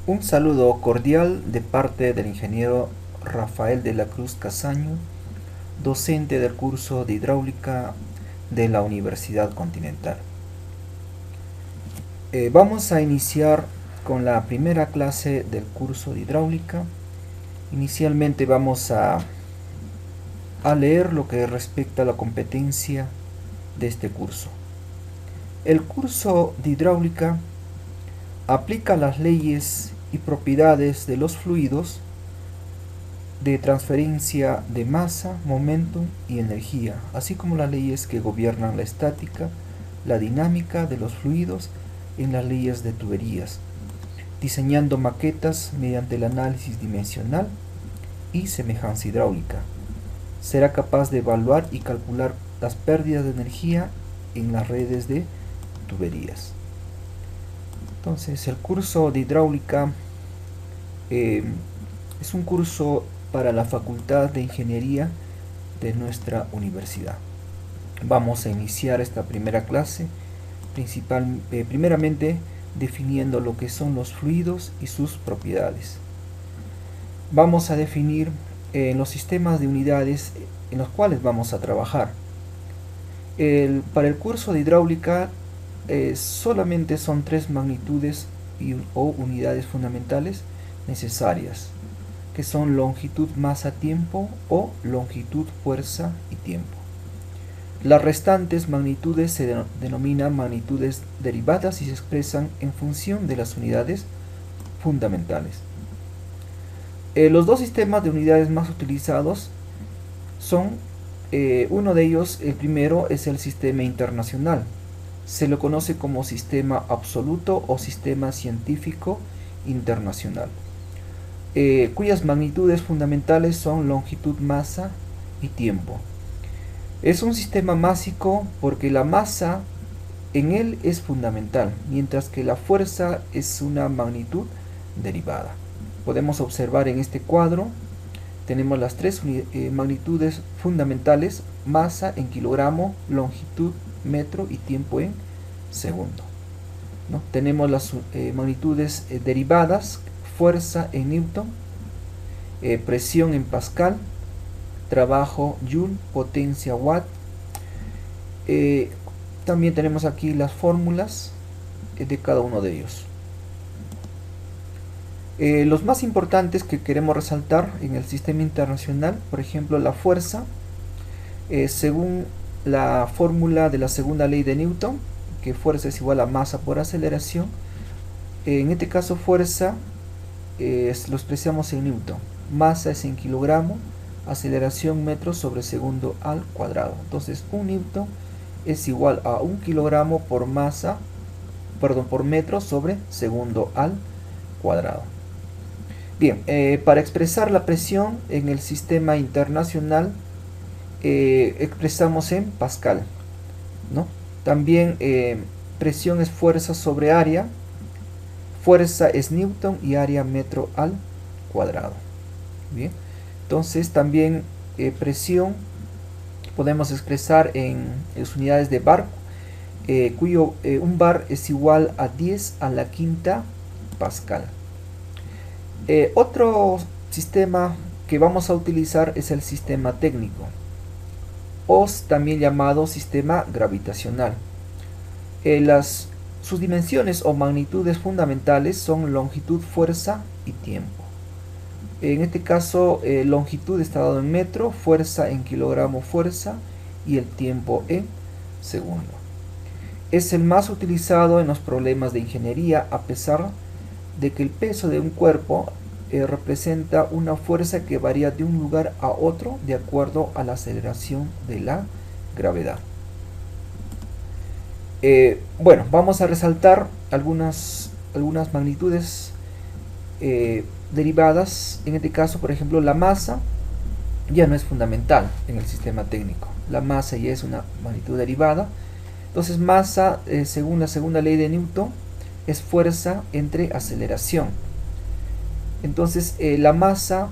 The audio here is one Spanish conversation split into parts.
Un saludo cordial de parte del ingeniero Rafael de la Cruz Casaño, docente del curso de hidráulica de la Universidad Continental. Vamos a iniciar con la primera clase del curso de hidráulica. Inicialmente vamos a leer lo que respecta a la competencia de este curso. El curso de hidráulica aplica las leyes y propiedades de los fluidos de transferencia de masa, momento y energía, así como las leyes que gobiernan la estática, la dinámica de los fluidos en las leyes de tuberías, diseñando maquetas mediante el análisis dimensional y semejanza hidráulica. Será capaz de evaluar y calcular las pérdidas de energía en las redes de tuberías. Entonces, el curso de hidráulica es un curso para la Facultad de Ingeniería de nuestra universidad. Vamos a iniciar esta primera clase primeramente definiendo lo que son los fluidos y sus propiedades. Vamos a definir los sistemas de unidades en los cuales vamos a trabajar. Para el curso de hidráulica solamente son tres magnitudes o unidades fundamentales necesarias, que son longitud, masa, tiempo o longitud, fuerza y tiempo. Las restantes magnitudes se denominan magnitudes derivadas y se expresan en función de las unidades fundamentales. Los dos sistemas de unidades más utilizados son, uno de ellos, el primero, es el sistema internacional. Se lo conoce como sistema absoluto o sistema científico internacional, cuyas magnitudes fundamentales son longitud, masa y tiempo. Es un sistema másico porque la masa en él es fundamental, mientras que la fuerza es una magnitud derivada. Podemos observar en este cuadro, tenemos las tres magnitudes fundamentales: masa en kilogramo, longitud, metro y tiempo en segundo, ¿no? Tenemos las magnitudes derivadas: fuerza en newton, presión en pascal, trabajo joule, potencia watt. También tenemos aquí las fórmulas de cada uno de ellos. Los más importantes que queremos resaltar en el sistema internacional, por ejemplo, la fuerza, según la fórmula de la segunda ley de Newton, que fuerza es igual a masa por aceleración. En este caso, fuerza lo expresamos en newton, masa es en kilogramo, aceleración metro sobre segundo al cuadrado. Entonces, un newton es igual a un kilogramo por metro sobre segundo al cuadrado. Bien, para expresar la presión en el sistema internacional, expresamos en pascal, ¿no? También presión es fuerza sobre área, fuerza es newton y área metro al cuadrado. Bien, entonces también presión podemos expresar en las unidades de bar, cuyo un bar es igual a 10 a la quinta pascal. Otro sistema que vamos a utilizar es el sistema técnico, o también llamado sistema gravitacional. Sus dimensiones o magnitudes fundamentales son longitud, fuerza y tiempo. En este caso, longitud está dado en metro, fuerza en kilogramo fuerza y el tiempo en segundo. Es el más utilizado en los problemas de ingeniería, a pesar de que el peso de un cuerpo representa una fuerza que varía de un lugar a otro de acuerdo a la aceleración de la gravedad. Bueno, vamos a resaltar algunas magnitudes derivadas. En este caso, por ejemplo, la masa ya no es fundamental en el sistema técnico. La masa ya es una magnitud derivada. Entonces, masa, según la segunda ley de Newton, es fuerza entre aceleración. Entonces, la masa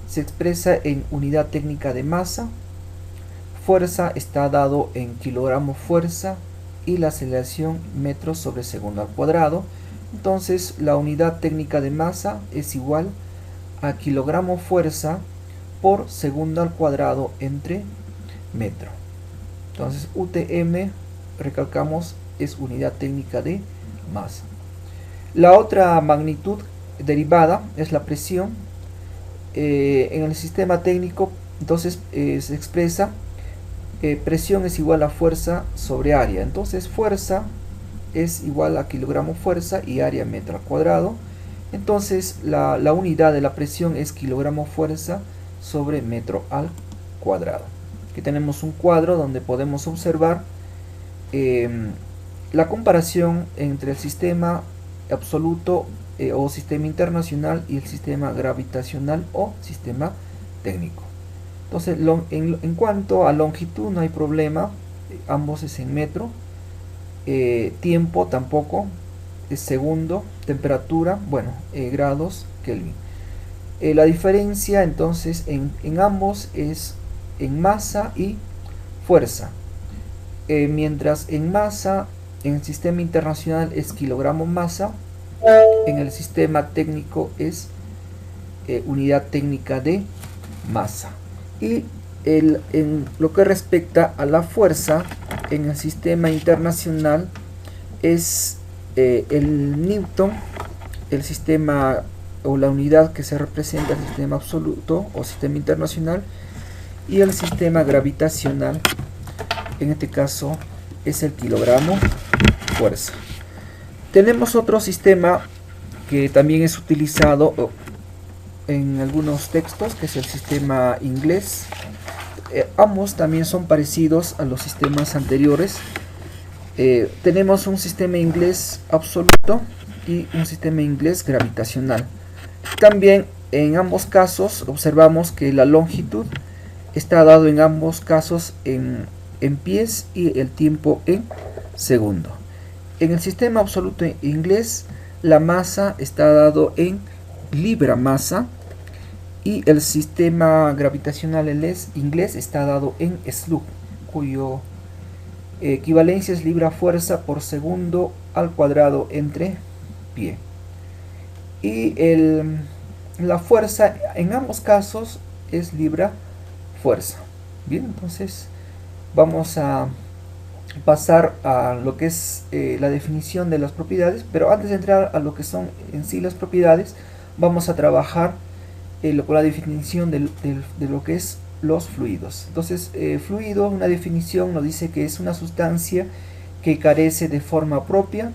se expresa en unidad técnica de masa, fuerza está dado en kilogramo fuerza y la aceleración metros sobre segundo al cuadrado. Entonces la unidad técnica de masa es igual a kilogramo fuerza por segundo al cuadrado entre metro. Entonces UTM, recalcamos, es unidad técnica de masa. La otra magnitud derivada es la presión. En el sistema técnico, entonces se expresa presión es igual a fuerza sobre área. Entonces fuerza es igual a kilogramo fuerza y área metro al cuadrado. Entonces la unidad de la presión es kilogramo fuerza sobre metro al cuadrado. Aquí tenemos un cuadro donde podemos observar la comparación entre el sistema absoluto o sistema internacional y el sistema gravitacional o sistema técnico. Entonces en cuanto a longitud no hay problema, ambos es en metro. Tiempo tampoco, es segundo. Temperatura, bueno, grados Kelvin. La diferencia entonces en ambos es en masa y fuerza. Mientras en masa, en el sistema internacional es kilogramo masa, en el sistema técnico es unidad técnica de masa. Y en lo que respecta a la fuerza, en el sistema internacional es el newton, el sistema o la unidad que se representa el sistema absoluto o sistema internacional, y el sistema gravitacional, en este caso es el kilogramo fuerza. Tenemos otro sistema que también es utilizado en algunos textos, que es el sistema inglés. Ambos también son parecidos a los sistemas anteriores. Tenemos un sistema inglés absoluto y un sistema inglés gravitacional. También en ambos casos observamos que la longitud está dado en ambos casos en pies y el tiempo en segundo. En el sistema absoluto inglés la masa está dado en libra masa, y el sistema gravitacional inglés está dado en slug, cuyo equivalencia es libra fuerza por segundo al cuadrado entre pie. Y la fuerza en ambos casos es libra fuerza. Bien, entonces vamos a pasar a lo que es la definición de las propiedades, pero antes de entrar a lo que son en sí las propiedades, vamos a trabajar con la definición de lo que es los fluidos. Entonces, fluido, una definición nos dice que es una sustancia que carece de forma propia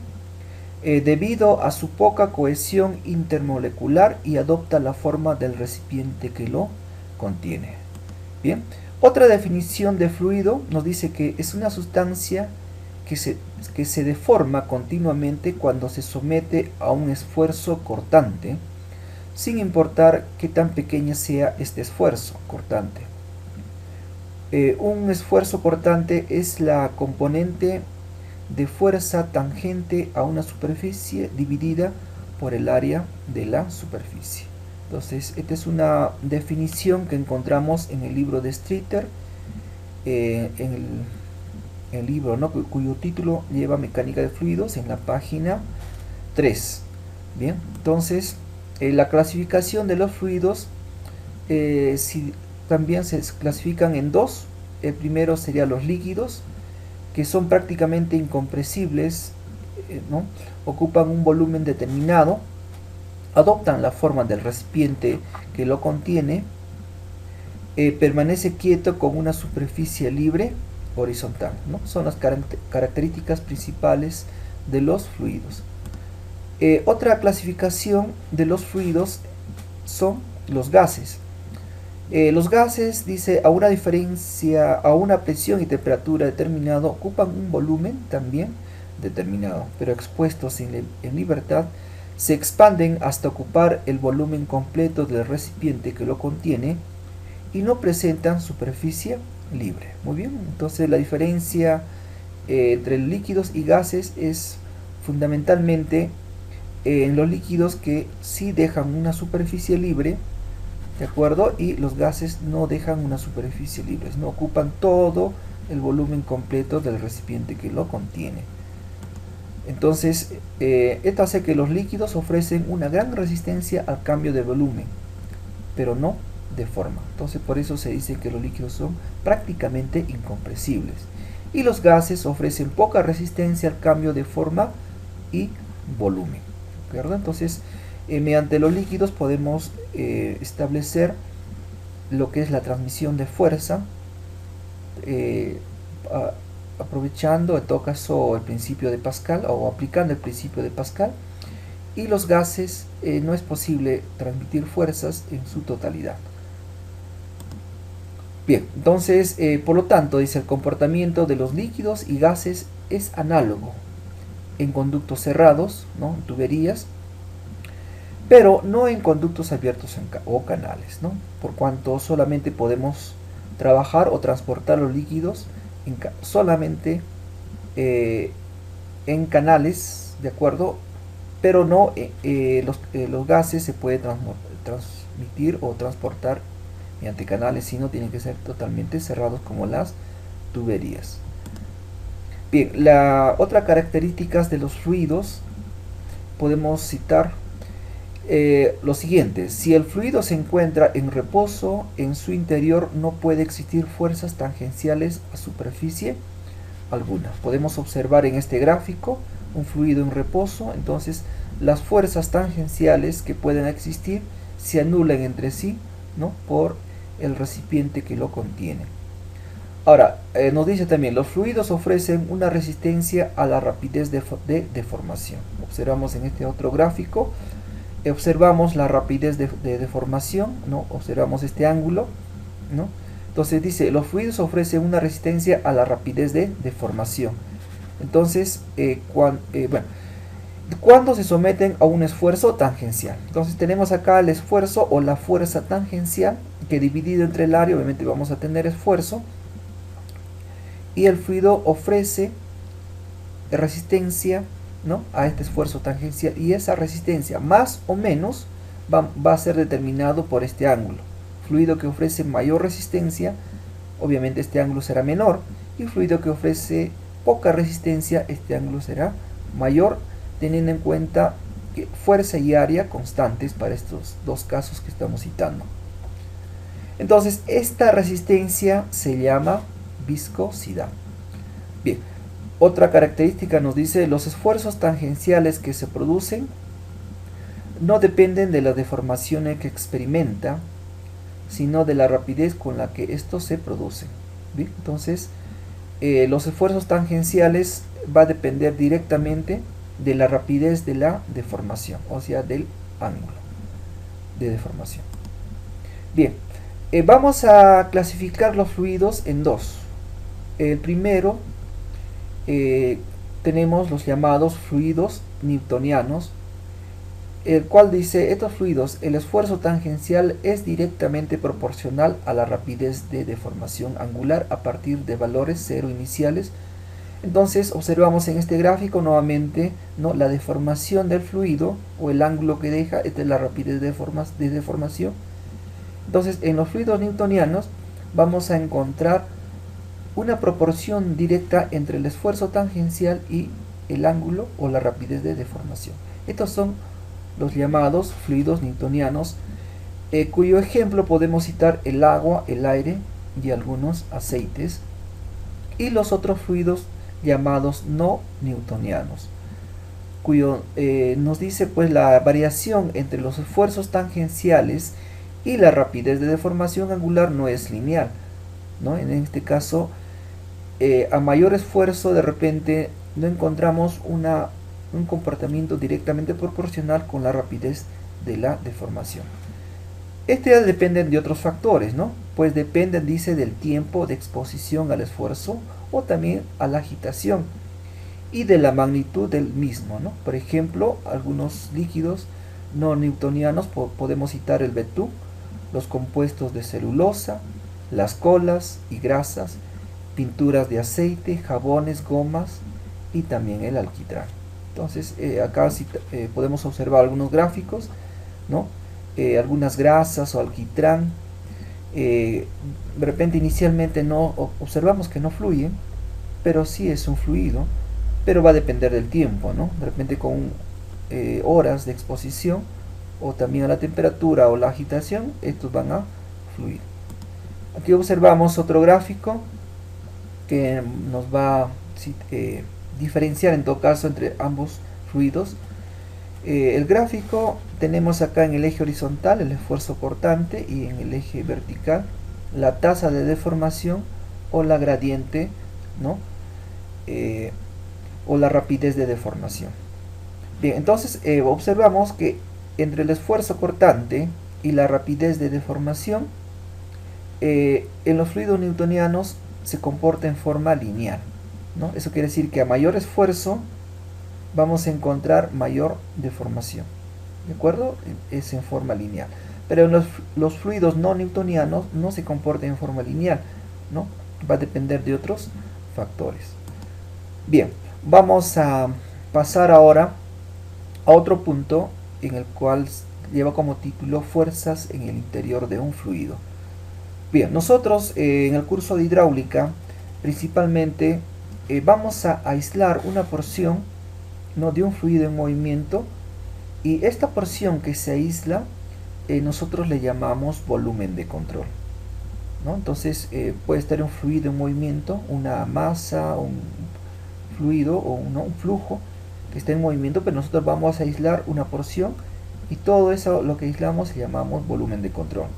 debido a su poca cohesión intermolecular y adopta la forma del recipiente que lo contiene. Bien, otra definición de fluido nos dice que es una sustancia que se deforma continuamente cuando se somete a un esfuerzo cortante, sin importar qué tan pequeño sea este esfuerzo cortante. Un esfuerzo cortante es la componente de fuerza tangente a una superficie dividida por el área de la superficie. Entonces, esta es una definición que encontramos en el libro de Streeter, en el libro, ¿no?, cuyo título lleva Mecánica de Fluidos, en la página 3. Bien, entonces la clasificación de los fluidos también se clasifican en dos. El primero sería los líquidos, que son prácticamente incompresibles, ¿no? Ocupan un volumen determinado, adoptan la forma del recipiente que lo contiene, permanece quieto con una superficie libre horizontal, ¿no? Son las características principales de los fluidos. Otra clasificación de los fluidos son los gases. Los gases, dice, a una presión y temperatura determinado, ocupan un volumen también determinado, pero expuestos en libertad, se expanden hasta ocupar el volumen completo del recipiente que lo contiene y no presentan superficie libre. Muy bien, entonces la diferencia entre líquidos y gases es fundamentalmente en los líquidos, que sí dejan una superficie libre, ¿de acuerdo? Y los gases no dejan una superficie libre, no ocupan todo el volumen completo del recipiente que lo contiene. Entonces, esto hace que los líquidos ofrecen una gran resistencia al cambio de volumen, pero no de forma. Entonces, por eso se dice que los líquidos son prácticamente incompresibles. Y los gases ofrecen poca resistencia al cambio de forma y volumen. ¿De acuerdo? Entonces, mediante los líquidos podemos establecer lo que es la transmisión de fuerza, aprovechando en todo caso el principio de Pascal o aplicando el principio de Pascal. Y los gases no es posible transmitir fuerzas en su totalidad. Bien, entonces por lo tanto dice el comportamiento de los líquidos y gases es análogo en conductos cerrados, ¿no? En tuberías, pero no en conductos abiertos o canales, ¿no? Por cuanto solamente podemos trabajar o transportar los líquidos solamente en canales, ¿de acuerdo? Pero no los gases se puede transmitir o transportar mediante canales, sino tienen que ser totalmente cerrados como las tuberías. Bien, la otra características de los fluidos podemos citar lo siguiente: si el fluido se encuentra en reposo, en su interior no puede existir fuerzas tangenciales a superficie alguna. Podemos observar en este gráfico un fluido en reposo, entonces las fuerzas tangenciales que pueden existir se anulan entre sí, ¿no? Por el recipiente que lo contiene. Ahora, nos dice también, los fluidos ofrecen una resistencia a la rapidez de deformación. Observamos en este otro gráfico, observamos la rapidez de deformación, ¿no? Observamos este ángulo, ¿no? Entonces dice, los fluidos ofrecen una resistencia a la rapidez de deformación. Entonces, cuando se someten a un esfuerzo tangencial. Entonces tenemos acá el esfuerzo o la fuerza tangencial, que dividido entre el área, obviamente vamos a tener esfuerzo, y el fluido ofrece resistencia, ¿no? A este esfuerzo tangencial, y esa resistencia más o menos va a ser determinado por este ángulo. Fluido que ofrece mayor resistencia, obviamente este ángulo será menor, y fluido que ofrece poca resistencia, este ángulo será mayor, teniendo en cuenta que fuerza y área constantes para estos dos casos que estamos citando. Entonces, esta resistencia se llama viscosidad. Bien, otra característica nos dice, los esfuerzos tangenciales que se producen no dependen de las deformaciones que experimenta, sino de la rapidez con la que estos se producen. Bien, entonces, los esfuerzos tangenciales va a depender directamente de la rapidez de la deformación, o sea, del ángulo de deformación. Bien, vamos a clasificar los fluidos en dos. El primero, tenemos los llamados fluidos newtonianos, el cual dice, estos fluidos, el esfuerzo tangencial es directamente proporcional a la rapidez de deformación angular a partir de valores cero iniciales. Entonces observamos en este gráfico nuevamente, ¿no? La deformación del fluido o el ángulo que deja, esta es la rapidez de deformación. Entonces en los fluidos newtonianos vamos a encontrar una proporción directa entre el esfuerzo tangencial y el ángulo o la rapidez de deformación. Estos son los llamados fluidos newtonianos, cuyo ejemplo podemos citar el agua, el aire y algunos aceites, y los otros fluidos llamados no newtonianos, cuyo nos dice pues la variación entre los esfuerzos tangenciales y la rapidez de deformación angular no es lineal, ¿no? En este caso, a mayor esfuerzo de repente no encontramos un comportamiento directamente proporcional con la rapidez de la deformación. Ya dependen de otros factores, ¿no? Pues dependen, dice, del tiempo de exposición al esfuerzo o también a la agitación y de la magnitud del mismo, ¿no? Por ejemplo, algunos líquidos no newtonianos, podemos citar el betún, los compuestos de celulosa, las colas y grasas, pinturas de aceite, jabones, gomas y también el alquitrán. Entonces, acá podemos observar algunos gráficos, ¿no? Algunas grasas o alquitrán, de repente inicialmente no observamos que no fluyen, pero sí es un fluido, pero va a depender del tiempo, ¿no? De repente con horas de exposición o también a la temperatura o la agitación, estos van a fluir. Aquí observamos otro gráfico que nos va a diferenciar en todo caso entre ambos fluidos. El gráfico tenemos acá en el eje horizontal el esfuerzo cortante y en el eje vertical la tasa de deformación o la gradiente, ¿no? O la rapidez de deformación. Bien, entonces observamos que entre el esfuerzo cortante y la rapidez de deformación, en los fluidos newtonianos se comporta en forma lineal, ¿no? Eso quiere decir que a mayor esfuerzo vamos a encontrar mayor deformación, ¿de acuerdo? Es en forma lineal. Pero en los fluidos no newtonianos no se comporta en forma lineal, ¿no? Va a depender de otros factores. Bien, vamos a pasar ahora a otro punto en el cual lleva como título fuerzas en el interior de un fluido. Bien, nosotros en el curso de hidráulica principalmente vamos a aislar una porción, ¿no?, de un fluido en movimiento, y esta porción que se aísla nosotros le llamamos volumen de control, ¿no? Entonces puede estar un fluido en movimiento, una masa, un fluido o un flujo que está en movimiento, pero nosotros vamos a aislar una porción y todo eso lo que aislamos le llamamos volumen de control.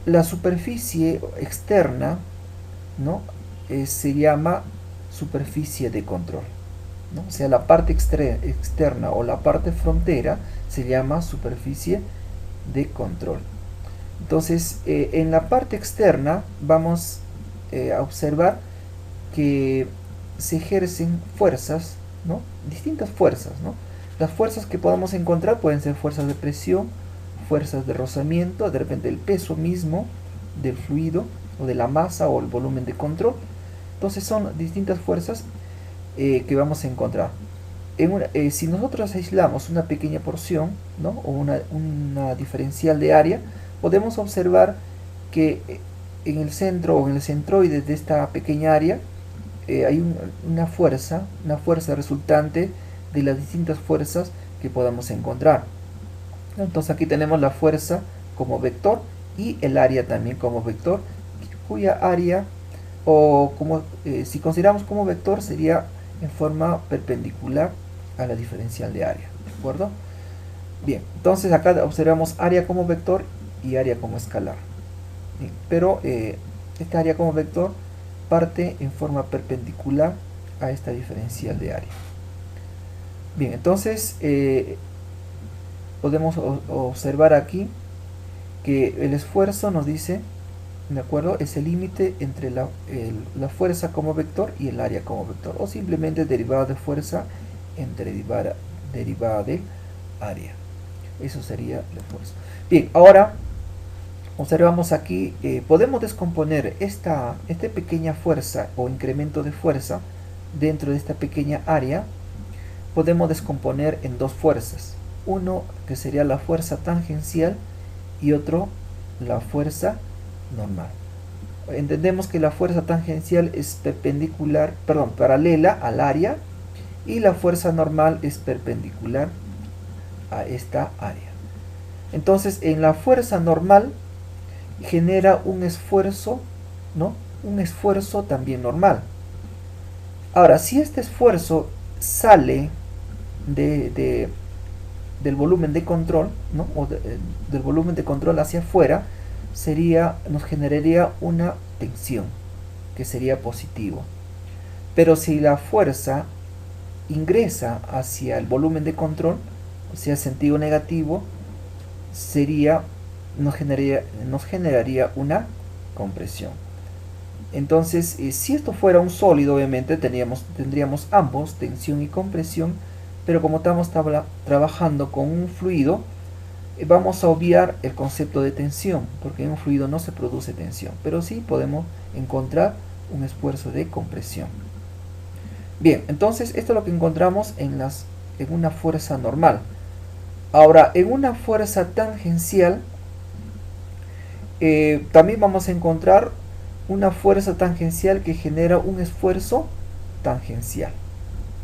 La superficie externa, ¿no?, se llama superficie de control, ¿no? O sea, la parte externa o la parte frontera se llama superficie de control. Entonces, en la parte externa vamos a observar que se ejercen fuerzas, ¿no?, distintas fuerzas, ¿no? Las fuerzas que podamos encontrar pueden ser fuerzas de presión, fuerzas de rozamiento, de repente el peso mismo del fluido o de la masa o el volumen de control. Entonces son distintas fuerzas que vamos a encontrar. Si nosotros aislamos una pequeña porción, ¿no?, o una diferencial de área, podemos observar que en el centro o en el centroide de esta pequeña área hay una fuerza resultante de las distintas fuerzas que podamos encontrar. Entonces aquí tenemos la fuerza como vector y el área también como vector, cuya área, o como si consideramos como vector, sería en forma perpendicular a la diferencial de área, ¿de acuerdo? Bien, entonces acá observamos área como vector y área como escalar. Bien, pero esta área como vector parte en forma perpendicular a esta diferencial de área. Bien, entonces podemos observar aquí que el esfuerzo nos dice, ¿de acuerdo?, es el límite entre la fuerza como vector y el área como vector, o simplemente derivada de fuerza entre derivada de área. Eso sería el esfuerzo. Bien, ahora observamos aquí, podemos descomponer esta pequeña fuerza o incremento de fuerza dentro de esta pequeña área. Podemos descomponer en dos fuerzas, uno que sería la fuerza tangencial y otro la fuerza normal. Entendemos que la fuerza tangencial es paralela al área, y la fuerza normal es perpendicular a esta área. Entonces, en la fuerza normal genera un esfuerzo, ¿no?, un esfuerzo también normal. Ahora, si este esfuerzo sale del volumen de control, ¿no?, o del volumen de control hacia afuera, nos generaría una tensión, que sería positivo. Pero si la fuerza ingresa hacia el volumen de control, o sea, sentido negativo, nos generaría una compresión. Entonces, si esto fuera un sólido, obviamente tendríamos ambos, tensión y compresión, pero como estamos trabajando con un fluido, vamos a obviar el concepto de tensión, porque en un fluido no se produce tensión, pero sí podemos encontrar un esfuerzo de compresión. Bien, entonces esto es lo que encontramos en una fuerza normal. Ahora, en una fuerza tangencial, también vamos a encontrar una fuerza tangencial que genera un esfuerzo tangencial.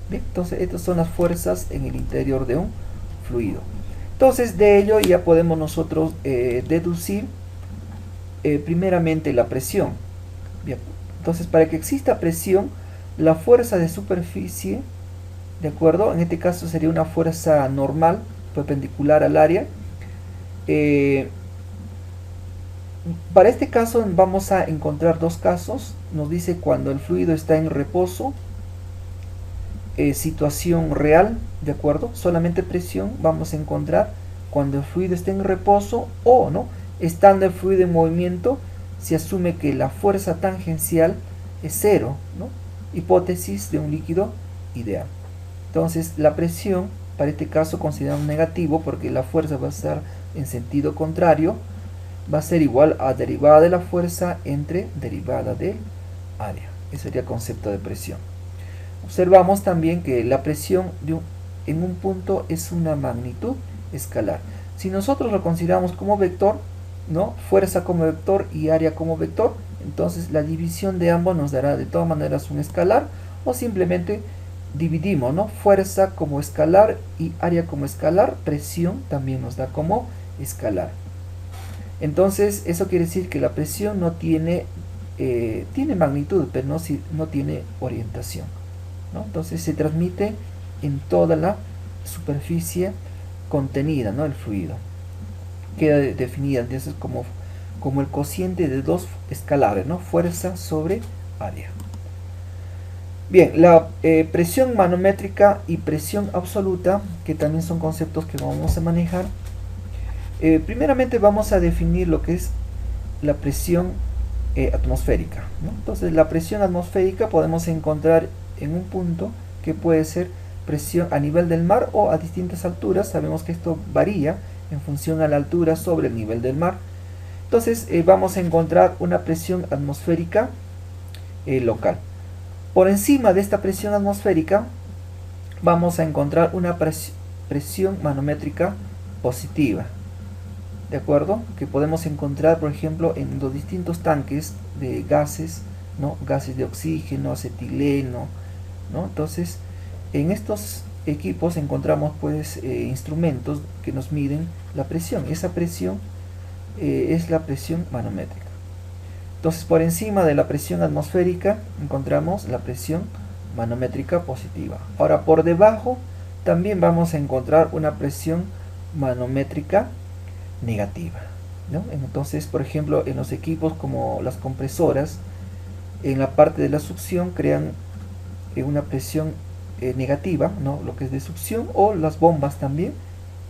Bien, entonces estas son las fuerzas en el interior de un fluido. Entonces de ello ya podemos nosotros deducir primeramente la presión. Bien, entonces para que exista presión, la fuerza de superficie, ¿de acuerdo? En este caso sería una fuerza normal, perpendicular al área. Para este caso vamos a encontrar dos casos. Nos dice cuando el fluido está en reposo, situación real, ¿de acuerdo? Solamente presión vamos a encontrar cuando el fluido está en reposo, o no, estando el fluido en movimiento, se asume que la fuerza tangencial es cero, ¿no? Hipótesis de un líquido ideal. Entonces la presión, para este caso consideramos negativo porque la fuerza va a estar en sentido contrario, va a ser igual a derivada de la fuerza entre derivada del área. Ese sería el concepto de presión. Observamos también que la presión en un punto es una magnitud escalar. Si nosotros lo consideramos como vector, ¿no? Fuerza como vector y área como vector, entonces la división de ambos nos dará de todas maneras un escalar, o simplemente dividimos, ¿no? Fuerza como escalar y área como escalar, presión también nos da como escalar. Entonces eso quiere decir que la presión no tiene, tiene magnitud, pero no tiene orientación, ¿no? Entonces se transmite en toda la superficie contenida, ¿no? El fluido queda definida entonces como el cociente de dos escalares, ¿no? Fuerza sobre área. Bien, la presión manométrica y presión absoluta, que también son conceptos que vamos a manejar. Primeramente vamos a definir lo que es la presión atmosférica, ¿no? Entonces la presión atmosférica podemos encontrar en un punto que puede ser presión a nivel del mar o a distintas alturas. Sabemos que esto varía en función a la altura sobre el nivel del mar. Entonces vamos a encontrar una presión atmosférica local. Por encima de esta presión atmosférica vamos a encontrar una presión manométrica positiva, ¿de acuerdo? Que podemos encontrar, por ejemplo, en los distintos tanques de gases, ¿no? Gases de oxígeno, acetileno, ¿no? Entonces, en estos equipos encontramos pues instrumentos que nos miden la presión. Esa presión es la presión manométrica. Entonces, por encima de la presión atmosférica encontramos la presión manométrica positiva. Ahora, por debajo también vamos a encontrar una presión manométrica negativa, ¿no? Entonces, por ejemplo, en los equipos como las compresoras, en la parte de la succión crean una presión negativa, ¿no? Lo que es de succión, o las bombas también,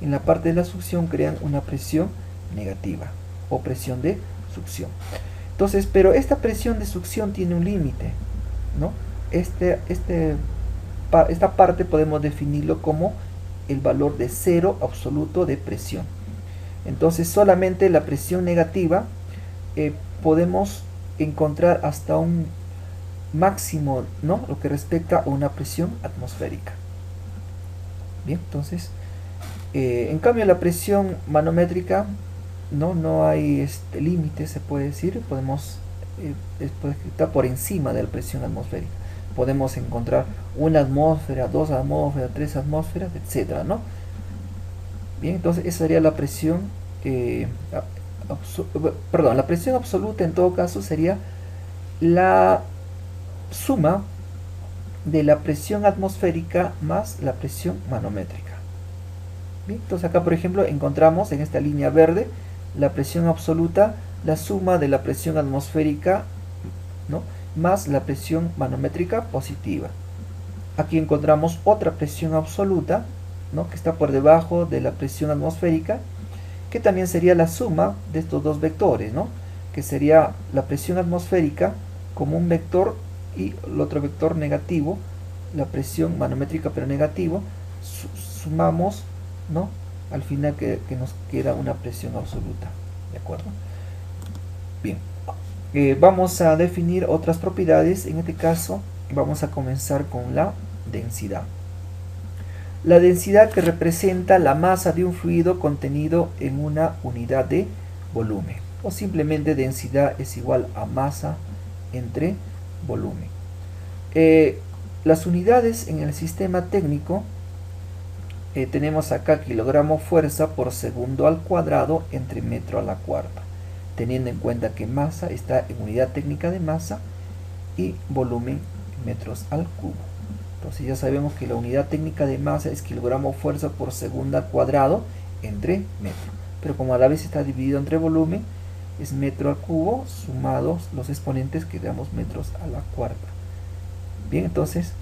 en la parte de la succión crean una presión negativa o presión de succión. Entonces, pero esta presión de succión tiene un límite, ¿no? Esta parte podemos definirlo como el valor de cero absoluto de presión. Entonces solamente la presión negativa podemos encontrar hasta un máximo, ¿no? Lo que respecta a una presión atmosférica. Bien, entonces en cambio la presión manométrica no hay límite, se puede decir. Podemos está por encima de la presión atmosférica. Podemos encontrar una atmósfera, 2 atmósferas, 3 atmósferas, etcétera, ¿no? Bien, entonces esa sería la presión la presión absoluta. En todo caso sería la suma de la presión atmosférica más la presión manométrica. Bien, entonces acá por ejemplo encontramos en esta línea verde la presión absoluta, la suma de la presión atmosférica, ¿no? Más la presión manométrica positiva. Aquí encontramos otra presión absoluta, ¿no? Que está por debajo de la presión atmosférica, que también sería la suma de estos dos vectores, ¿no? Que sería la presión atmosférica como un vector y el otro vector negativo, la presión manométrica pero negativo, sumamos, ¿no? Al final que nos queda una presión absoluta, ¿de acuerdo? Bien, vamos a definir otras propiedades. En este caso vamos a comenzar con la densidad. La densidad que representa la masa de un fluido contenido en una unidad de volumen, o simplemente densidad es igual a masa entre volumen. Las unidades en el sistema técnico, tenemos acá kilogramo fuerza por segundo al cuadrado entre metro a la cuarta, teniendo en cuenta que masa está en unidad técnica de masa y volumen en metros al cubo. Entonces ya sabemos que la unidad técnica de masa es kilogramo fuerza por segundo al cuadrado entre metro, pero como a la vez está dividido entre volumen, es metro al cubo sumados los exponentes que damos metros a la cuarta. Bien, entonces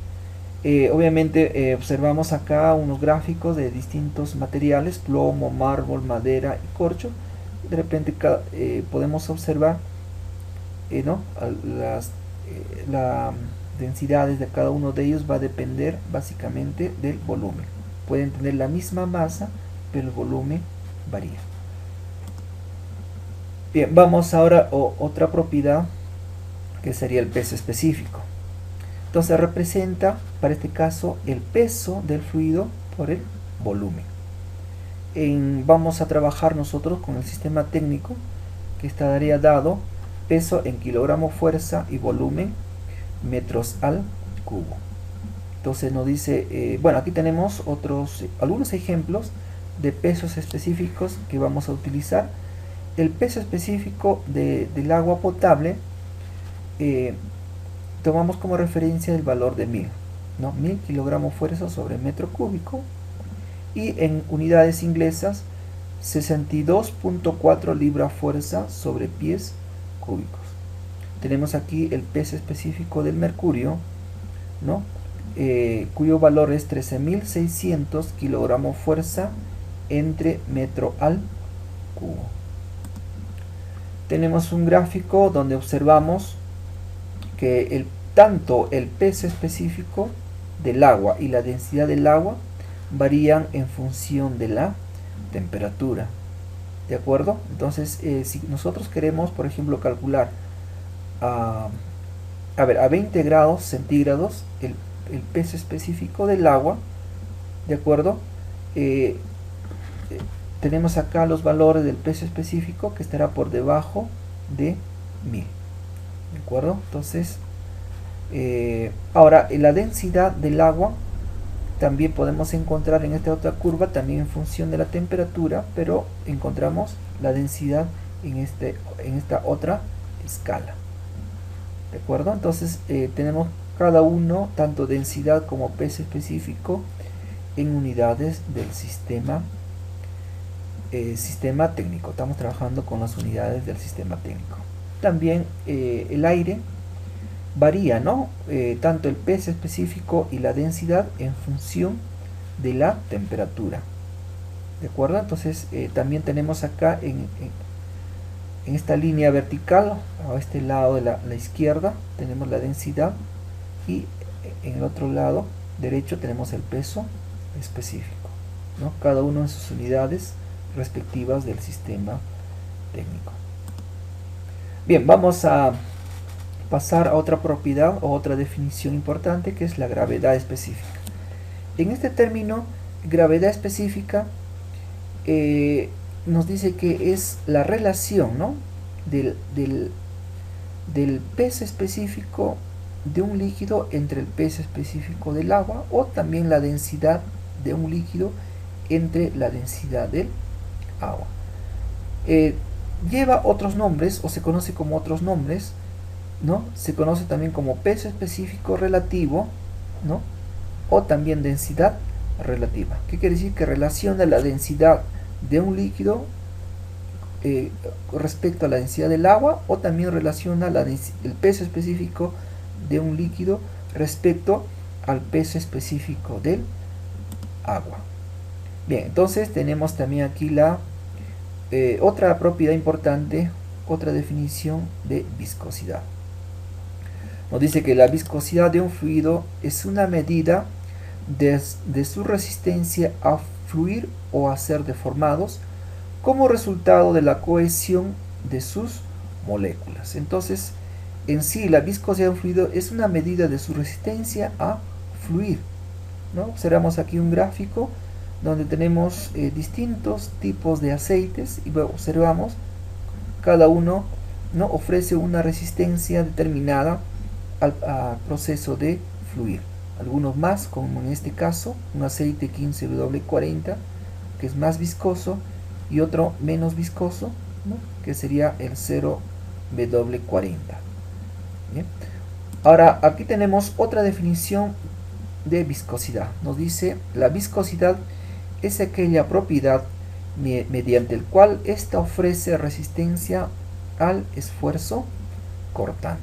obviamente observamos acá unos gráficos de distintos materiales: plomo, mármol, madera y corcho. De repente podemos observar las densidades de cada uno de ellos va a depender básicamente del volumen. Pueden tener la misma masa, pero el volumen varía. Bien, vamos ahora a otra propiedad, que sería el peso específico. Entonces representa, para este caso, el peso del fluido por el volumen. Vamos a trabajar nosotros con el sistema técnico, que estaría dado peso en kilogramo fuerza y volumen metros al cubo. Entonces nos dice, bueno, aquí tenemos algunos ejemplos de pesos específicos que vamos a utilizar. El peso específico del agua potable, tomamos como referencia el valor de 1000, ¿no? 1000 kilogramos fuerza sobre metro cúbico, y en unidades inglesas 62.4 libras fuerza sobre pies cúbicos. Tenemos aquí el peso específico del mercurio, ¿no? Cuyo valor es 13.600 kilogramos fuerza entre metro al cubo. Tenemos un gráfico donde observamos que tanto el peso específico del agua y la densidad del agua varían en función de la temperatura. ¿De acuerdo? Entonces, si nosotros queremos, por ejemplo, calcular a 20 grados centígrados el peso específico del agua, ¿de acuerdo? Tenemos acá los valores del peso específico, que estará por debajo de 1000. ¿De acuerdo? Entonces, ahora la densidad del agua también podemos encontrar en esta otra curva, también en función de la temperatura, pero encontramos la densidad en esta otra escala. ¿De acuerdo? Entonces tenemos cada uno, tanto densidad como peso específico, en unidades del sistema técnico. Estamos trabajando con las unidades del sistema técnico. También el aire varía, ¿no? Tanto el peso específico y la densidad en función de la temperatura. ¿De acuerdo? Entonces también tenemos acá en esta línea vertical, a este lado de la izquierda, tenemos la densidad, y en el otro lado derecho tenemos el peso específico, ¿no? Cada uno en sus unidades respectivas del sistema técnico. Bien, vamos a pasar a otra propiedad o otra definición importante, que es la gravedad específica. En este término, gravedad específica, nos dice que es la relación, ¿no? del peso específico de un líquido entre el peso específico del agua, o también la densidad de un líquido entre la densidad del agua. Lleva otros nombres, o se conoce como otros nombres, ¿no? Se conoce también como peso específico relativo, ¿no? O también densidad relativa. ¿Qué quiere decir? Que relaciona la densidad de un líquido respecto a la densidad del agua, o también relaciona el peso específico de un líquido respecto al peso específico del agua. Bien, entonces tenemos también aquí la otra propiedad importante, otra definición de viscosidad. Nos dice que la viscosidad de un fluido es una medida de su resistencia a fluir o a ser deformados como resultado de la cohesión de sus moléculas. Entonces, en sí, la viscosidad de un fluido es una medida de su resistencia a fluir, ¿no? Observamos aquí un gráfico donde tenemos distintos tipos de aceites, y observamos cada uno, ¿no? Ofrece una resistencia determinada al proceso de fluir. algunos más, como en este caso, un aceite 15W40, que es más viscoso, y otro menos viscoso, ¿no? Que sería el 0W40. ¿Bien? Ahora, aquí tenemos otra definición de viscosidad. Nos dice, la viscosidad es aquella propiedad mediante el cual ésta ofrece resistencia al esfuerzo cortante,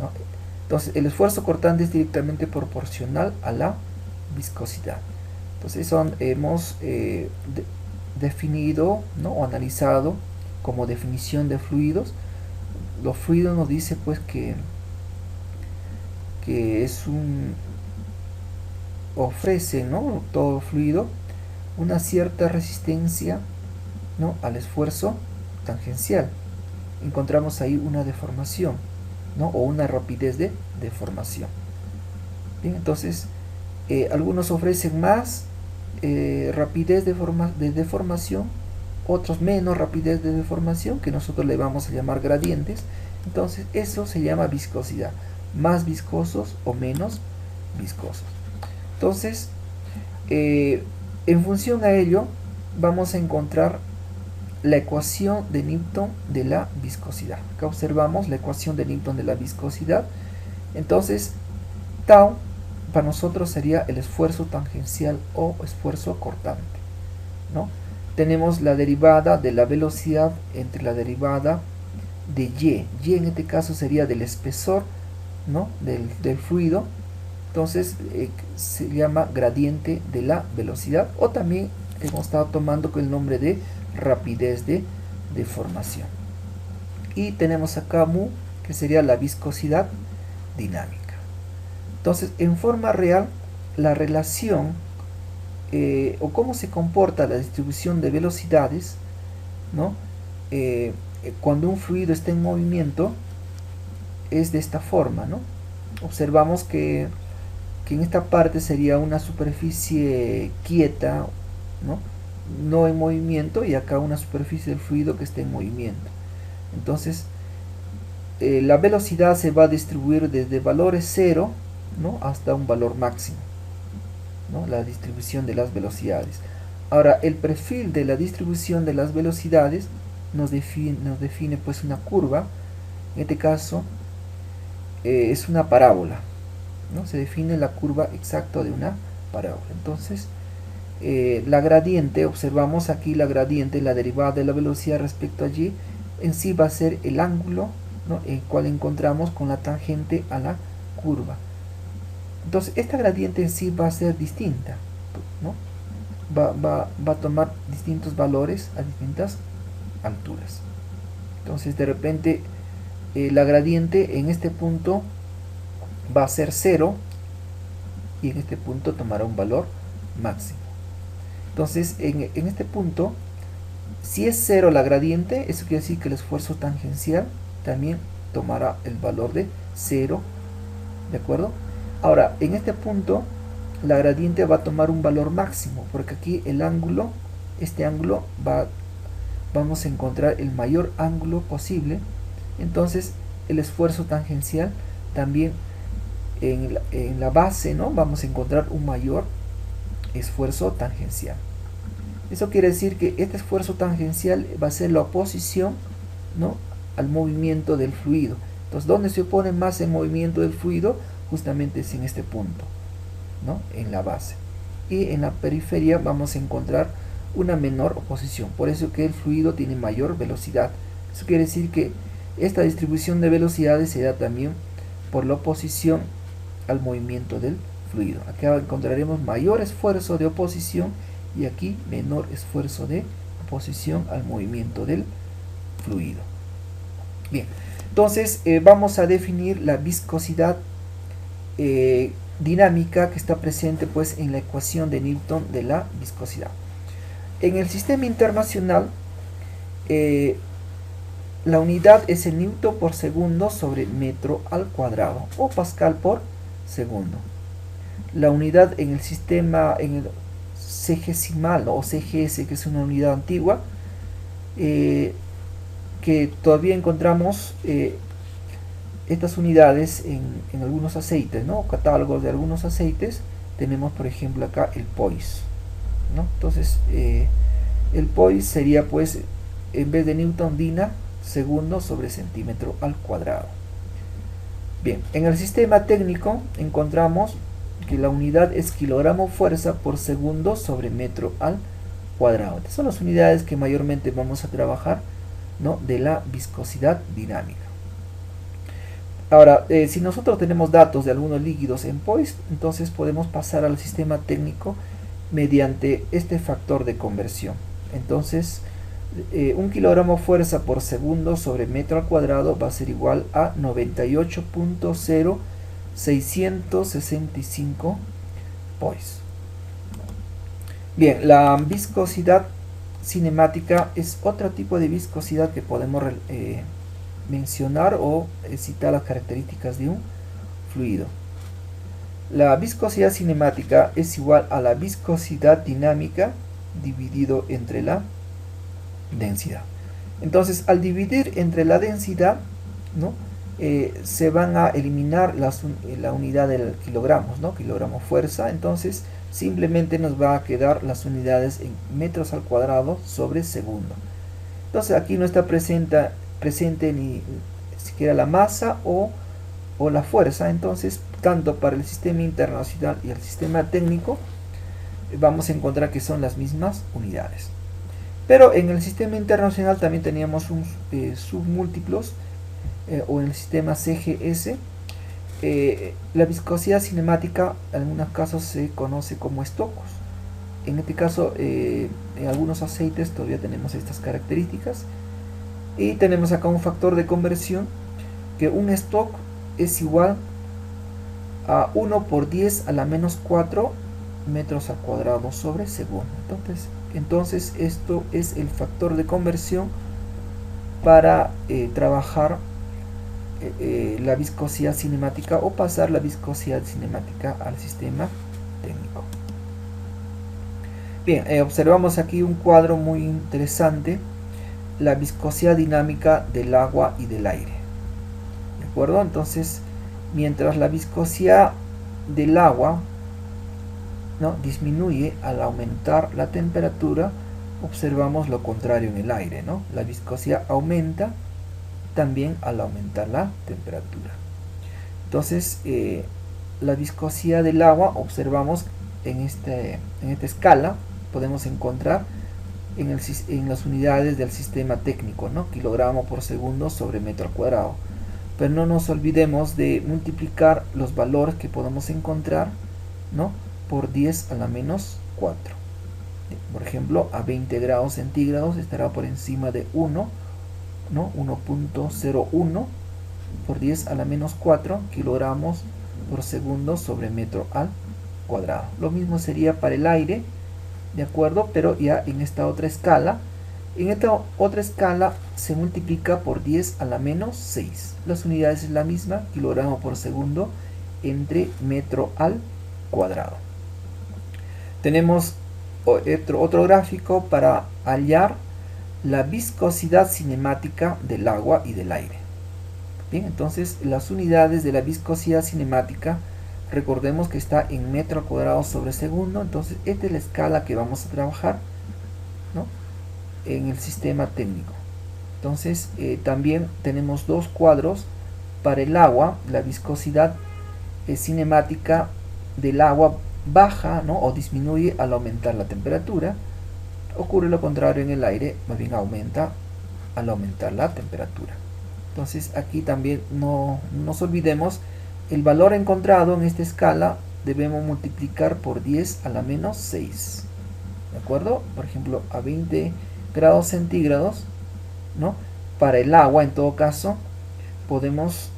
¿no? Entonces, el esfuerzo cortante es directamente proporcional a la viscosidad. Entonces, hemos definido, ¿no? O analizado como definición de fluidos. Los fluidos nos dice pues que es ofrece, ¿no? Todo fluido una cierta resistencia, ¿no? Al esfuerzo tangencial. Encontramos ahí una deformación, ¿no? O una rapidez de deformación. Bien, entonces algunos ofrecen más rapidez de deformación, otros menos rapidez de deformación, que nosotros le vamos a llamar gradientes. Entonces eso se llama viscosidad, más viscosos o menos viscosos. Entonces en función a ello vamos a encontrar la ecuación de Newton de la viscosidad. Acá observamos la ecuación de Newton de la viscosidad. Entonces tau para nosotros sería el esfuerzo tangencial o esfuerzo cortante, ¿no? Tenemos la derivada de la velocidad entre la derivada de y. Y en este caso sería del espesor, ¿no? del fluido. Entonces se llama gradiente de la velocidad, o también hemos estado tomando con el nombre de rapidez de deformación. Y tenemos acá mu, que sería la viscosidad dinámica. Entonces, en forma real, la relación o cómo se comporta la distribución de velocidades, ¿no? Cuando un fluido está en movimiento es de esta forma, ¿no? Observamos que en esta parte sería una superficie quieta, ¿no? No en movimiento, y acá una superficie del fluido que está en movimiento. Entonces la velocidad se va a distribuir desde valores 0, ¿no? Hasta un valor máximo, ¿no? La distribución de las velocidades. Ahora, el perfil de la distribución de las velocidades nos define pues una curva. En este caso es una parábola, ¿no? Se define la curva exacta de una parábola. Entonces la gradiente, observamos aquí la gradiente, la derivada de la velocidad respecto allí, en sí va a ser el ángulo, ¿no? El cual encontramos con la tangente a la curva. Entonces esta gradiente en sí va a ser distinta, ¿no? Va a tomar distintos valores a distintas alturas. Entonces de repente la gradiente en este punto va a ser 0 y en este punto tomará un valor máximo. Entonces en este punto, si es 0 la gradiente, eso quiere decir que el esfuerzo tangencial también tomará el valor de 0, ¿de acuerdo? Ahora, en este punto, la gradiente va a tomar un valor máximo, porque aquí el ángulo, este ángulo, vamos a encontrar el mayor ángulo posible. Entonces, el esfuerzo tangencial también en la base, ¿no? Vamos a encontrar un mayor esfuerzo tangencial. Eso quiere decir que este esfuerzo tangencial va a ser la oposición, ¿no? Al movimiento del fluido. Entonces, ¿dónde se opone más el movimiento del fluido? Justamente es en este punto, ¿no? En la base. Y en la periferia vamos a encontrar una menor oposición. Por eso que el fluido tiene mayor velocidad. Eso quiere decir que esta distribución de velocidades se da también por la oposición al movimiento del fluido. Acá encontraremos mayor esfuerzo de oposición y aquí menor esfuerzo de oposición al movimiento del fluido. Bien, entonces vamos a definir la viscosidad dinámica que está presente pues en la ecuación de Newton de la viscosidad. En el sistema internacional la unidad es el Newton por segundo sobre metro al cuadrado o Pascal por segundo. La unidad en el sistema, en el CGesimal o CGS, que es una unidad antigua, que todavía encontramos estas unidades en algunos aceites, ¿no? Catálogos de algunos aceites. Tenemos por ejemplo acá el POIS, ¿no? Entonces el POIS sería, pues, en vez de Newton Dina, segundo sobre centímetro al cuadrado. Bien, en el sistema técnico encontramos que la unidad es kilogramo fuerza por segundo sobre metro al cuadrado. Estas son las unidades que mayormente vamos a trabajar, ¿no?, de la viscosidad dinámica. Ahora, si nosotros tenemos datos de algunos líquidos en POIS, entonces podemos pasar al sistema técnico mediante este factor de conversión. Entonces, un kilogramo fuerza por segundo sobre metro al cuadrado va a ser igual a 98.0665 POIS. Bien, la viscosidad cinemática es otro tipo de viscosidad que podemos mencionar o citar las características de un fluido. La viscosidad cinemática es igual a la viscosidad dinámica dividido entre la densidad. Entonces, al dividir entre la densidad, ¿no?, se van a eliminar la unidad del kilogramos, ¿no?, kilogramo fuerza. Entonces simplemente nos va a quedar las unidades en metros al cuadrado sobre segundo. Entonces aquí no está presente ni siquiera la masa o la fuerza. Entonces, tanto para el sistema internacional y el sistema técnico vamos a encontrar que son las mismas unidades. Pero en el sistema internacional también teníamos submúltiplos, o en el sistema CGS. La viscosidad cinemática en algunos casos se conoce como estocos. En este caso, en algunos aceites todavía tenemos estas características. Y tenemos acá un factor de conversión, que un stock es igual a 1 por 10 a la menos 4 metros al cuadrado sobre segundo. Entonces esto es el factor de conversión para trabajar la viscosidad cinemática o pasar la viscosidad cinemática al sistema técnico. Bien, observamos aquí un cuadro muy interesante: la viscosidad dinámica del agua y del aire. ¿De acuerdo? Entonces, mientras la viscosidad del agua, ¿no?, disminuye al aumentar la temperatura, observamos lo contrario en el aire, ¿no? La viscosidad aumenta también al aumentar la temperatura. Entonces, la viscosidad del agua, observamos en esta escala, podemos encontrar en las unidades del sistema técnico, ¿no?, kilogramo por segundo sobre metro al cuadrado. Pero no nos olvidemos de multiplicar los valores que podemos encontrar, ¿no?, por 10 a la menos 4. Por ejemplo, a 20 grados centígrados estará por encima de 1, ¿no?, 1.01 por 10 a la menos 4 kilogramos por segundo sobre metro al cuadrado. Lo mismo sería para el aire, ¿de acuerdo? Pero ya en esta otra escala. En esta otra escala se multiplica por 10 a la menos 6. Las unidades es la misma, kilogramo por segundo entre metro al cuadrado. Tenemos otro gráfico para hallar la viscosidad cinemática del agua y del aire. Bien, entonces las unidades de la viscosidad cinemática, recordemos que está en metro al cuadrado sobre segundo. Entonces esta es la escala que vamos a trabajar, ¿no?, en el sistema técnico. Entonces también tenemos dos cuadros para el agua. La viscosidad cinemática del agua baja, ¿no?, o disminuye al aumentar la temperatura. Ocurre lo contrario en el aire, más bien aumenta al aumentar la temperatura. Entonces aquí también no nos olvidemos, el valor encontrado en esta escala debemos multiplicar por 10 a la menos 6. ¿De acuerdo? Por ejemplo, a 20 grados centígrados, ¿no?, para el agua, en todo caso, podemos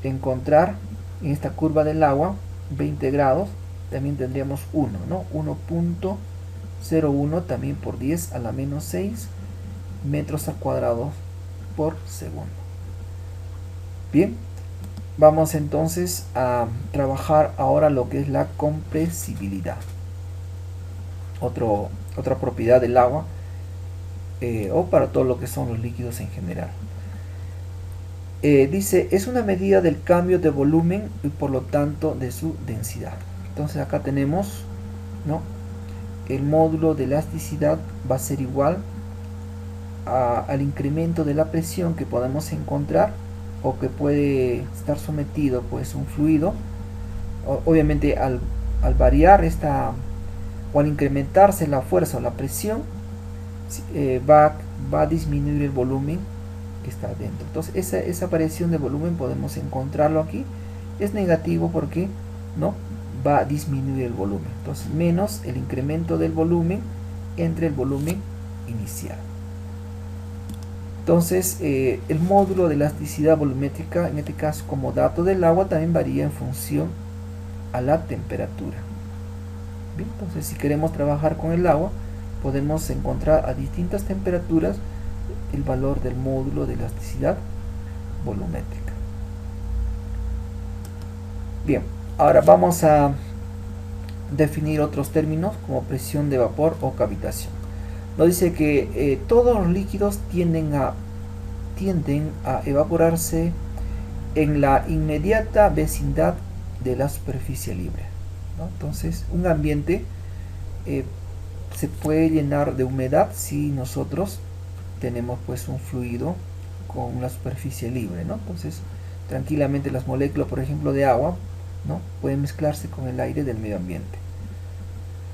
encontrar en esta curva del agua 20 grados, también tendríamos 1, ¿no?, 1.01 también por 10 a la menos 6 metros al cuadrado por segundo. Bien, vamos entonces a trabajar ahora lo que es la compresibilidad. Otra propiedad del agua, o para todo lo que son los líquidos en general. Dice, es una medida del cambio de volumen y por lo tanto de su densidad. Entonces acá tenemos, ¿no? El módulo de elasticidad va a ser igual al incremento de la presión que podemos encontrar o que puede estar sometido pues un fluido. Obviamente al variar esta o al incrementarse la fuerza o la presión, va a disminuir el volumen que está dentro. Entonces esa variación de volumen podemos encontrarlo aquí. Es negativo porque no va a disminuir el volumen. Entonces menos el incremento del volumen entre el volumen inicial. Entonces el módulo de elasticidad volumétrica, en este caso como dato del agua, también varía en función a la temperatura. Bien, entonces si queremos trabajar con el agua, podemos encontrar a distintas temperaturas el valor del módulo de elasticidad volumétrica. Bien, ahora vamos a definir otros términos como presión de vapor o cavitación. Nos dice que todos los líquidos tienden a evaporarse en la inmediata vecindad de la superficie libre, ¿no? Entonces un ambiente se puede llenar de humedad si nosotros tenemos pues un fluido con una superficie libre, ¿no? Entonces tranquilamente las moléculas, por ejemplo, de agua, ¿no?, pueden mezclarse con el aire del medio ambiente.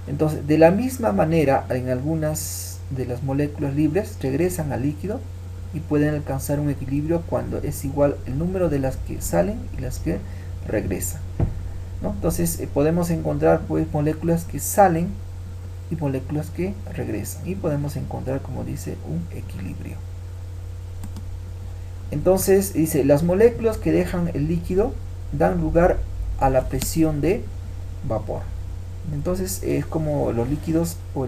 Entonces, de la misma manera, en algunas de las moléculas libres regresan al líquido y pueden alcanzar un equilibrio cuando es igual el número de las que salen y las que regresan, ¿no? Entonces podemos encontrar pues moléculas que salen y moléculas que regresan, y podemos encontrar, como dice, un equilibrio. Entonces dice, las moléculas que dejan el líquido dan lugar a la presión de vapor. Entonces es como los líquidos o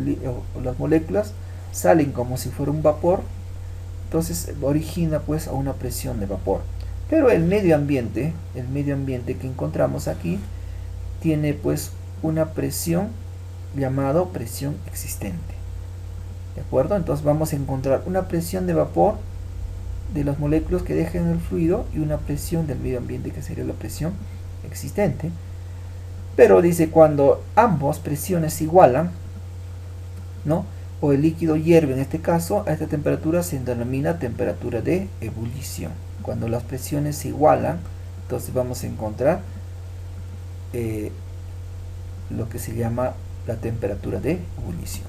las moléculas salen como si fuera un vapor, entonces origina pues a una presión de vapor. Pero el medio ambiente que encontramos aquí tiene pues una presión llamada presión existente. ¿De acuerdo? Entonces vamos a encontrar una presión de vapor de las moléculas que dejan el fluido y una presión del medio ambiente que sería la presión existente. Pero dice, cuando ambas presiones se igualan, ¿no?, o el líquido hierve en este caso, a esta temperatura se denomina temperatura de ebullición. Cuando las presiones se igualan, entonces vamos a encontrar lo que se llama la temperatura de ebullición.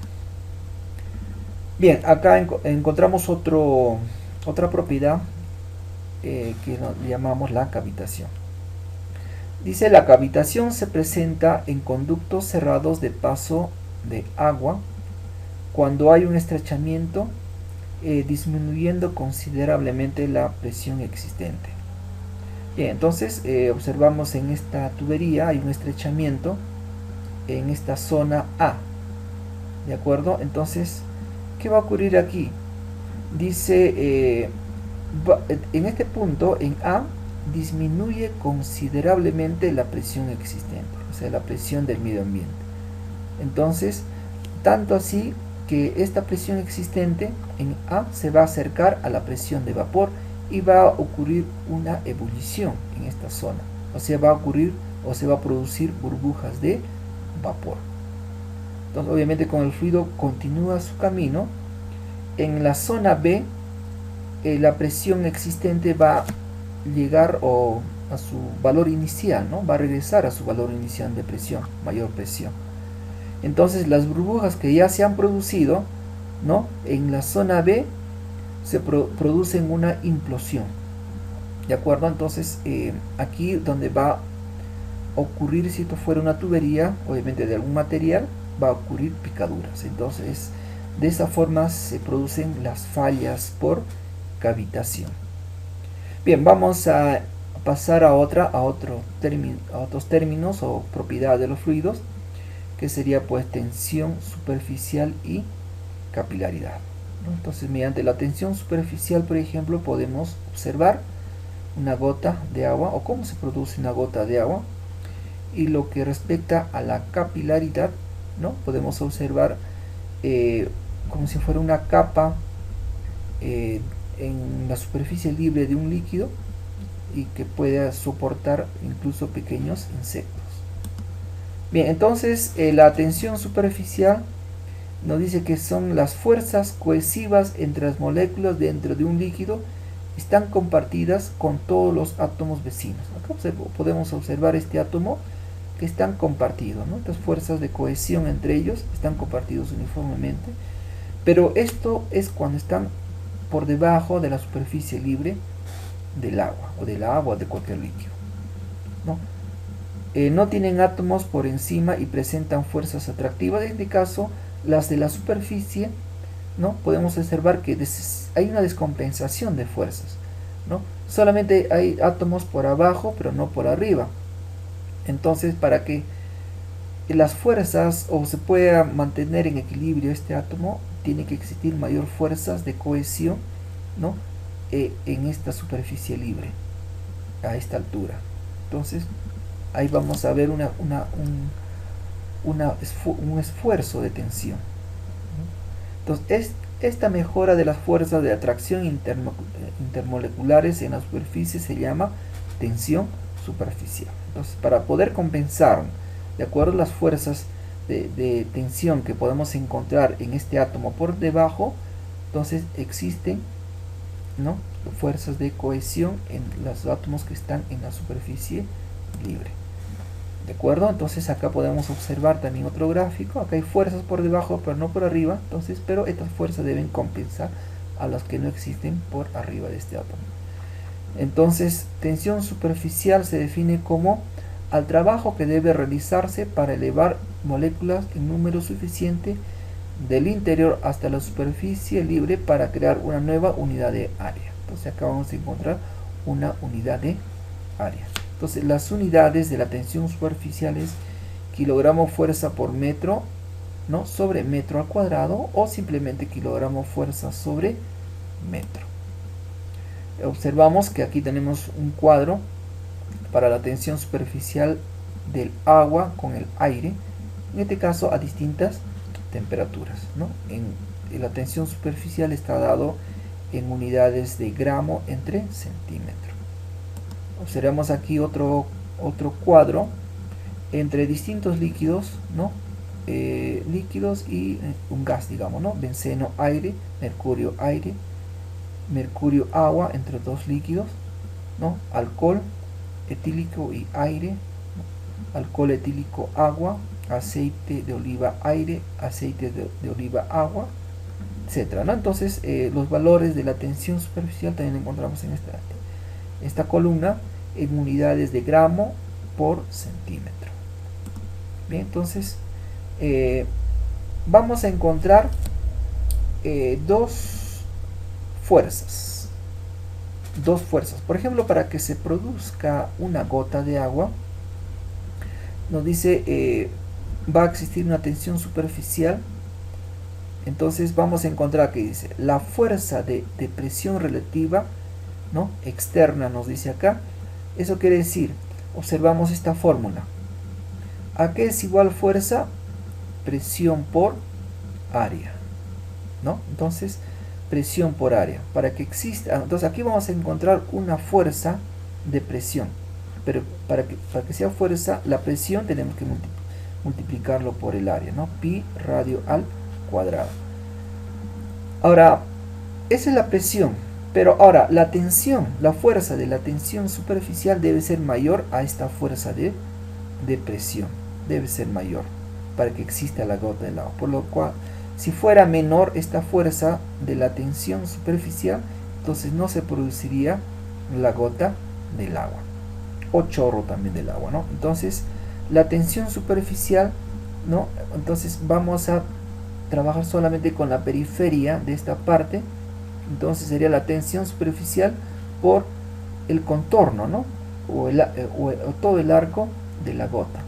Bien, acá encontramos otra propiedad que llamamos la cavitación. Dice, la cavitación se presenta en conductos cerrados de paso de agua cuando hay un estrechamiento, disminuyendo considerablemente la presión existente. Bien, entonces observamos en esta tubería hay un estrechamiento en esta zona A. ¿De acuerdo? Entonces, ¿qué va a ocurrir aquí? Dice, en este punto, en A, disminuye considerablemente la presión existente, o sea, la presión del medio ambiente. Entonces, tanto así que esta presión existente en A se va a acercar a la presión de vapor y va a ocurrir una ebullición en esta zona, o sea, va a ocurrir o se va a producir burbujas de vapor. Entonces, obviamente, con el fluido continúa su camino. En la zona B, la presión existente va a llegar a su valor inicial, ¿no? Va a regresar a su valor inicial de presión, mayor presión. Entonces las burbujas que ya se han producido, ¿no?, en la zona B se producen una implosión. ¿De acuerdo? Entonces aquí donde va a ocurrir, si esto fuera una tubería, obviamente de algún material, va a ocurrir picaduras. Entonces de esa forma se producen las fallas por cavitación. Bien, vamos a pasar a otros términos o propiedades de los fluidos, que sería pues tensión superficial y capilaridad, ¿no? Entonces, mediante la tensión superficial, por ejemplo, podemos observar una gota de agua o cómo se produce una gota de agua. Y lo que respecta a la capilaridad, ¿no?, podemos observar como si fuera una capa en la superficie libre de un líquido, y que pueda soportar incluso pequeños insectos. Bien, entonces la tensión superficial nos dice que son las fuerzas cohesivas entre las moléculas dentro de un líquido, están compartidas con todos los átomos vecinos. Acá podemos observar este átomo que están compartidos, ¿no? Estas fuerzas de cohesión entre ellos están compartidos uniformemente, pero esto es cuando están por debajo de la superficie libre del agua, o del agua de cualquier líquido, ¿no? No tienen átomos por encima y presentan fuerzas atractivas. En este caso, las de la superficie, ¿no? Podemos observar que hay una descompensación de fuerzas, ¿no? Solamente hay átomos por abajo, pero no por arriba. Entonces, para que las fuerzas o se pueda mantener en equilibrio este átomo, tiene que existir mayor fuerzas de cohesión, ¿no? En esta superficie libre, a esta altura. Entonces, ahí vamos a ver un esfuerzo de tensión. Entonces, esta mejora de las fuerzas de atracción intermoleculares en la superficie se llama tensión superficial. Entonces, para poder compensar, de acuerdo a las fuerzas de tensión que podemos encontrar en este átomo por debajo, entonces existen, ¿no?, fuerzas de cohesión en los átomos que están en la superficie libre. ¿De acuerdo? Entonces acá podemos observar también otro gráfico. Acá hay fuerzas por debajo, pero no por arriba. Entonces, pero estas fuerzas deben compensar a las que no existen por arriba de este átomo. Entonces, tensión superficial se define como al trabajo que debe realizarse para elevar moléculas en número suficiente del interior hasta la superficie libre para crear una nueva unidad de área. Entonces acá vamos a encontrar una unidad de área. Entonces las unidades de la tensión superficial es kilogramo fuerza por metro, ¿no?, sobre metro al cuadrado, o simplemente kilogramo fuerza sobre metro. Observamos que aquí tenemos un cuadro para la tensión superficial del agua con el aire, en este caso a distintas temperaturas, ¿no? La tensión superficial está dado en unidades de gramo entre centímetro. Observamos aquí otro cuadro entre distintos líquidos, ¿no? Líquidos y un gas, digamos, ¿no? Benceno, aire, mercurio, agua, entre dos líquidos, ¿no? Alcohol etílico y aire, ¿no? Alcohol etílico, agua, aceite de oliva, aire, aceite de oliva, agua, etcétera, ¿no? Entonces, los valores de la tensión superficial también encontramos en esta columna en unidades de gramo por centímetro. Bien, entonces vamos a encontrar dos fuerzas. Por ejemplo, para que se produzca una gota de agua, nos dice va a existir una tensión superficial. Entonces vamos a encontrar que dice la fuerza de presión relativa, ¿no?, externa, nos dice acá. Eso quiere decir, observamos esta fórmula. ¿A qué es igual fuerza? Presión por área, ¿no? Entonces, presión por área. Para que exista, entonces aquí vamos a encontrar una fuerza de presión. Pero para que sea fuerza, la presión tenemos que multiplicarlo por el área, ¿no? Pi radio al cuadrado. Ahora, esa es la presión. Pero ahora, la tensión, la fuerza de la tensión superficial debe ser mayor a esta fuerza de presión. Debe ser mayor para que exista la gota del agua. Por lo cual, si fuera menor esta fuerza de la tensión superficial, entonces no se produciría la gota del agua. O chorro también del agua, ¿no? Entonces, la tensión superficial, ¿no? Entonces vamos a trabajar solamente con la periferia de esta parte. Entonces sería la tensión superficial por el contorno, ¿no? O todo el arco de la gota.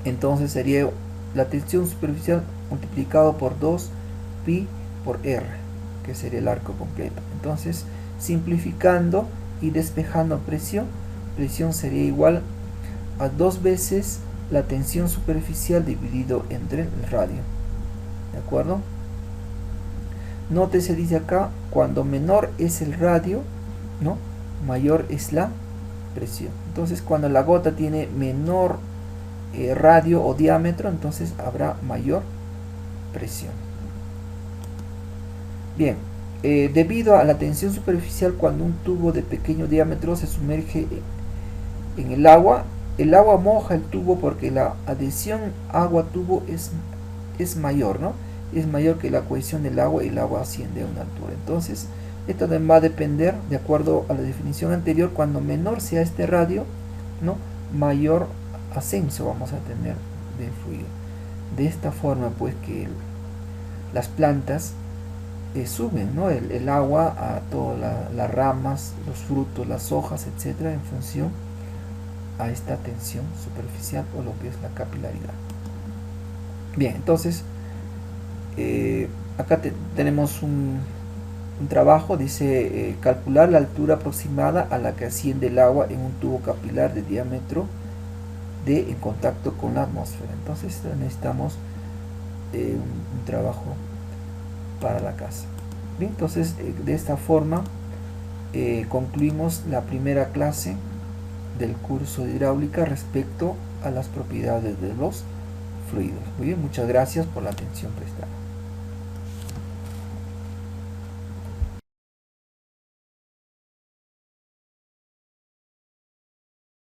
Entonces sería la tensión superficial multiplicado por 2 pi por r, que sería el arco completo. Entonces, simplificando y despejando presión sería igual a 2 veces la tensión superficial dividido entre el radio. ¿De acuerdo? Nótese, dice acá, cuando menor es el radio, ¿no?, mayor es la presión. Entonces cuando la gota tiene menor radio o diámetro, entonces habrá mayor presión. Bien, debido a la tensión superficial, cuando un tubo de pequeño diámetro se sumerge en el agua moja el tubo porque la adhesión agua-tubo es mayor, ¿no? Es mayor que la cohesión del agua y el agua asciende a una altura. Entonces, esto va a depender, de acuerdo a la definición anterior, cuando menor sea este radio, ¿no? Mayor ascenso vamos a tener del fluido. De esta forma, pues, que las plantas suben, ¿no? el agua a todas las ramas, los frutos, las hojas, etcétera, en función a esta tensión superficial o lo que es la capilaridad. Bien, entonces acá tenemos un trabajo, dice calcular la altura aproximada a la que asciende el agua en un tubo capilar de diámetro en contacto con la atmósfera. Entonces necesitamos un trabajo para la casa. Bien, entonces de esta forma concluimos la primera clase del curso de hidráulica respecto a las propiedades de los fluidos. Muy bien, muchas gracias por la atención prestada.